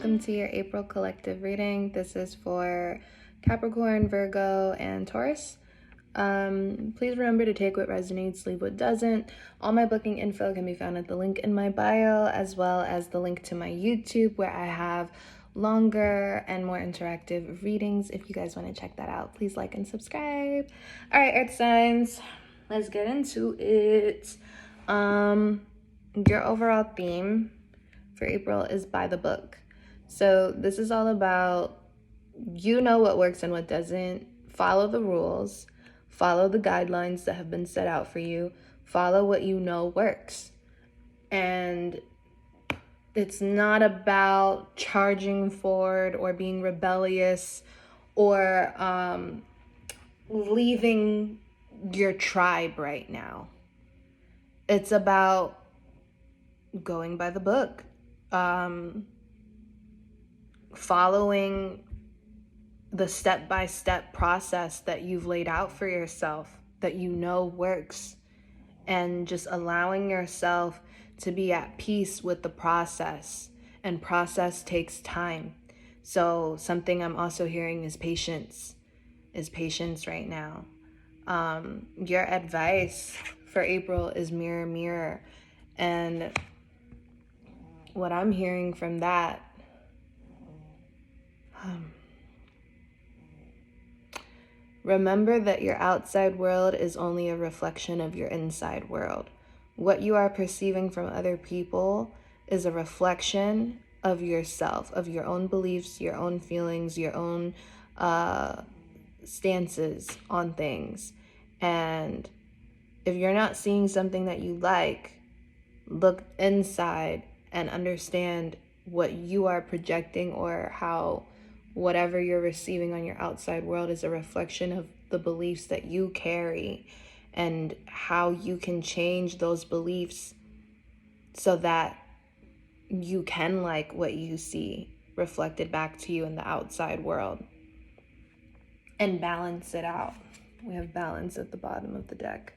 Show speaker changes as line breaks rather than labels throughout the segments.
welcome to your April collective reading. This is for Capricorn, Virgo, and Taurus. Please remember to take what resonates, leave what doesn't. All my booking info can be found at the link in my bio, as well as the link to my YouTube, where I have longer and more interactive readings. If you guys want to check that out, please like and subscribe. All right, Earth signs, let's get into it. Your overall theme for April is by the book. So this is all about, you know what works and what doesn't. Follow the rules, follow the guidelines that have been set out for you, follow what you know works. And it's not about charging forward or being rebellious or leaving your tribe right now. It's about going by the book, following the step-by-step process that you've laid out for yourself, that you know works, and just allowing yourself to be at peace with the process. And process takes time. So something I'm also hearing is patience right now. Your advice for April is mirror, mirror. And what I'm hearing from that, remember that your outside world is only a reflection of your inside world. What you are perceiving from other people is a reflection of yourself, of your own beliefs, your own feelings, your own stances on things. And if you're not seeing something that you like, look inside and understand what you are projecting, or how whatever you're receiving on your outside world is a reflection of the beliefs that you carry, and how you can change those beliefs so that you can like what you see reflected back to you in the outside world, and balance it out. We have balance at the bottom of the deck,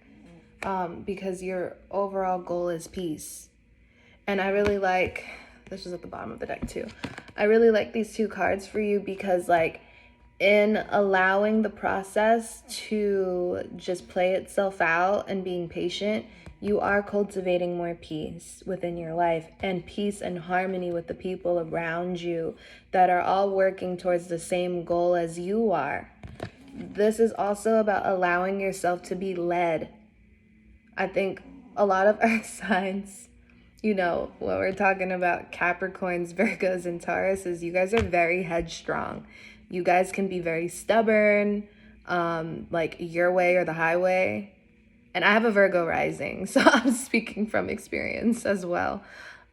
because your overall goal is peace. And I really like, this is at the bottom of the deck too, I really like these two cards for you, because like, in allowing the process to just play itself out and being patient, you are cultivating more peace within your life, and peace and harmony with the people around you that are all working towards the same goal as you are. This is also about allowing yourself to be led. I think a lot of earth signs, you know, when we're talking about Capricorns, Virgos, and Tauruses, you guys are very headstrong. You guys can be very stubborn, like your way or the highway. And I have a Virgo rising, so I'm speaking from experience as well.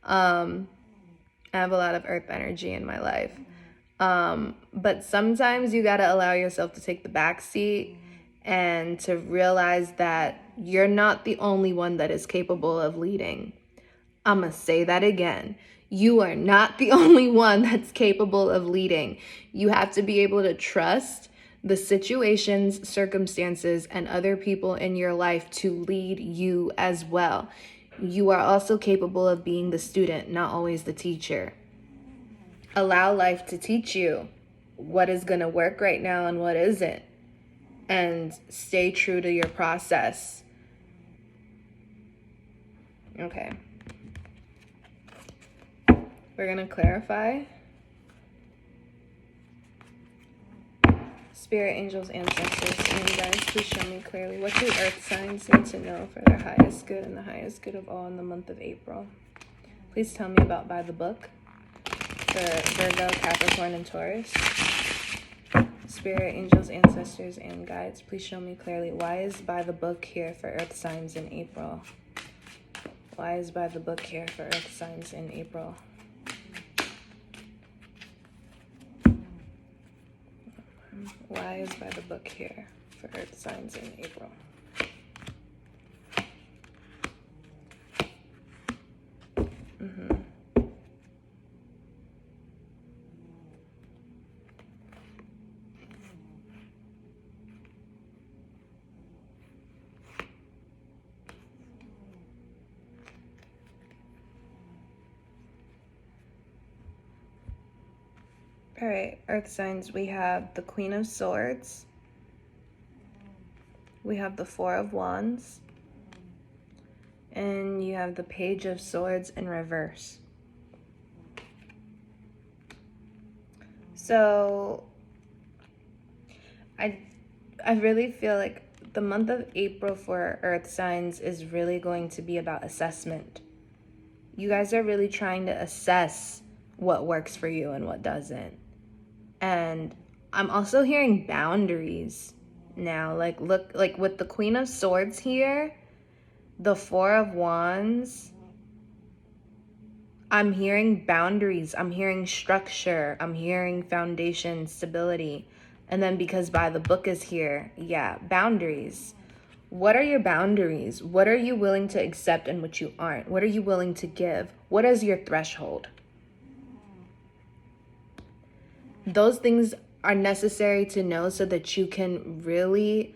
I have a lot of earth energy in my life. But sometimes you gotta allow yourself to take the back seat and to realize that you're not the only one that is capable of leading. I'm gonna say that again. You are not the only one that's capable of leading. You have to be able to trust the situations, circumstances, and other people in your life to lead you as well. You are also capable of being the student, not always the teacher. Allow life to teach you what is gonna work right now and what isn't. And stay true to your process. Okay. We're going to clarify. Spirit, angels, ancestors, and you guys, please show me clearly what do earth signs need to know for their highest good and the highest good of all in the month of April. Please tell me about by the book for Virgo, Capricorn, and Taurus. Spirit, angels, ancestors, and guides, please show me clearly, why is by the book here for earth signs in April? Why is by the book here for earth signs in April? Why is by the book here for earth signs in April? All right, earth signs, we have the Queen of Swords. We have the Four of Wands. And you have the Page of Swords in reverse. So I really feel like the month of April for earth signs is really going to be about assessment. You guys are really trying to assess what works for you and what doesn't. And I'm also hearing boundaries now. Like, look, like with the Queen of Swords here, the Four of Wands, I'm hearing boundaries, I'm hearing structure, I'm hearing foundation, stability. And then because by the book is here, yeah, boundaries. What are your boundaries? What are you willing to accept and what you aren't? What are you willing to give? What is your threshold? Those things are necessary to know so that you can really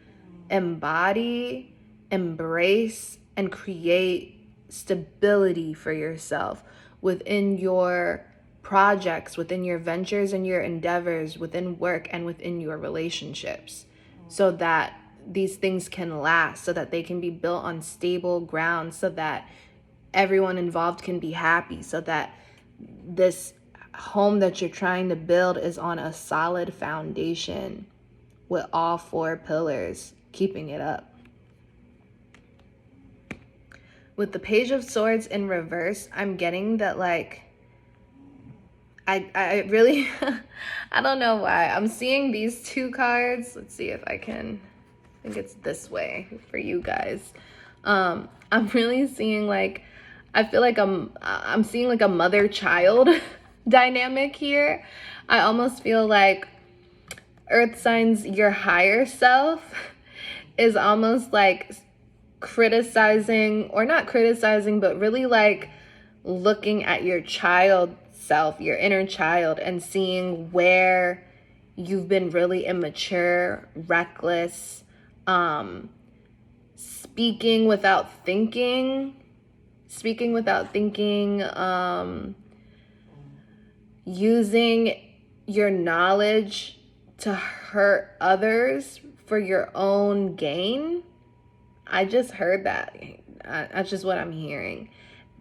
embody, embrace, and create stability for yourself within your projects, within your ventures and your endeavors, within work and within your relationships, so that these things can last, so that they can be built on stable ground, so that everyone involved can be happy, so that this home that you're trying to build is on a solid foundation with all four pillars keeping it up. With the Page of Swords in reverse, I'm getting that, like, I really, I don't know why. I'm seeing these two cards. Let's see if I can, I think it's this way for you guys. I'm really seeing, like, I feel like I'm seeing like a mother-child dynamic here. I almost feel like earth signs, your higher self is almost like criticizing, or not criticizing, but really like looking at your child self, your inner child, and seeing where you've been really immature, reckless, speaking without thinking, using your knowledge to hurt others for your own gain. I just heard that. That's just what I'm hearing.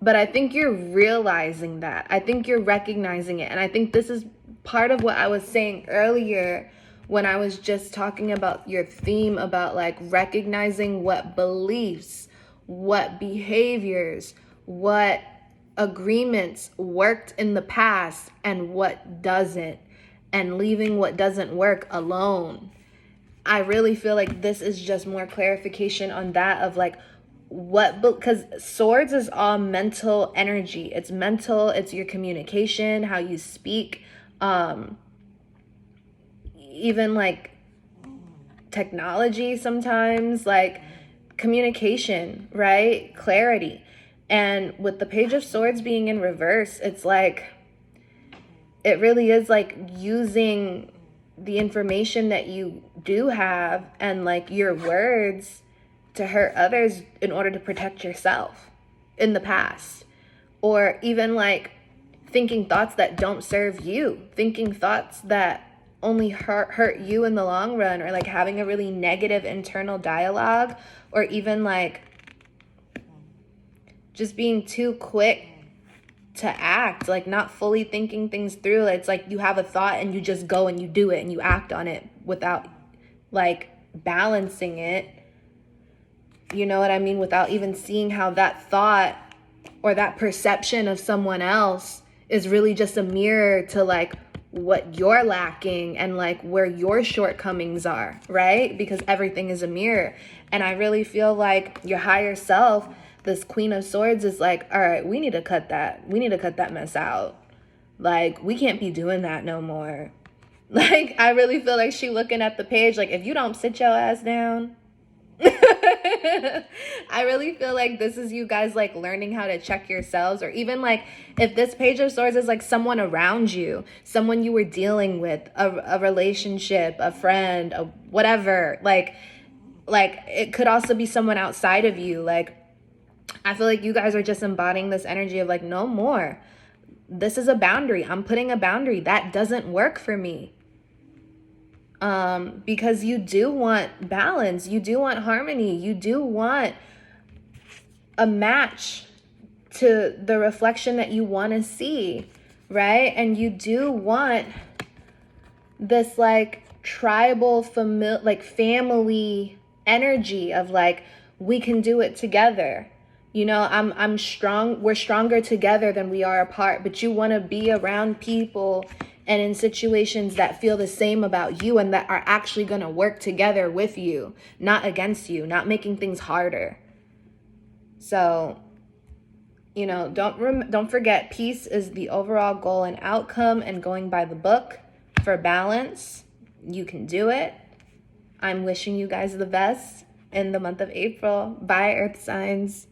But I think you're realizing that. I think you're recognizing it. And I think this is part of what I was saying earlier when I was just talking about your theme about like recognizing what beliefs, what behaviors, what agreements worked in the past and what doesn't, and leaving what doesn't work alone. I really feel like this is just more clarification on that, of like what, because swords is all mental energy. It's mental, it's your communication, how you speak, even like technology sometimes, like communication, right? Clarity. And with the Page of Swords being in reverse, it's like, it really is like using the information that you do have and like your words to hurt others in order to protect yourself in the past. Or even like thinking thoughts that don't serve you, thinking thoughts that only hurt you in the long run, or like having a really negative internal dialogue, or even like just being too quick to act, like not fully thinking things through. It's like you have a thought and you just go and you do it and you act on it without like balancing it. You know what I mean? Without even seeing how that thought or that perception of someone else is really just a mirror to like what you're lacking and like where your shortcomings are, right? Because everything is a mirror. And I really feel like your higher self, this Queen of Swords, is like, all right, we need to cut that mess out. Like, we can't be doing that no more. Like, I really feel like she looking at the page like, if you don't sit your ass down. I really feel like this is you guys like learning how to check yourselves, or even like if this Page of Swords is like someone around you, someone you were dealing with, a relationship, a friend, a whatever, like it could also be someone outside of you. Like, I feel like you guys are just embodying this energy of like, no more. this is a boundary. I'm putting a boundary. That doesn't work for me. Because you do want balance. You do want harmony. You do want a match to the reflection that you want to see, right? And you do want this like tribal family energy of like, we can do it together. You know, I'm strong. We're stronger together than we are apart. But you want to be around people and in situations that feel the same about you and that are actually going to work together with you, not against you, not making things harder. So, you know, don't forget, peace is the overall goal and outcome, and going by the book for balance. You can do it. I'm wishing you guys the best in the month of April. Bye, Earth signs.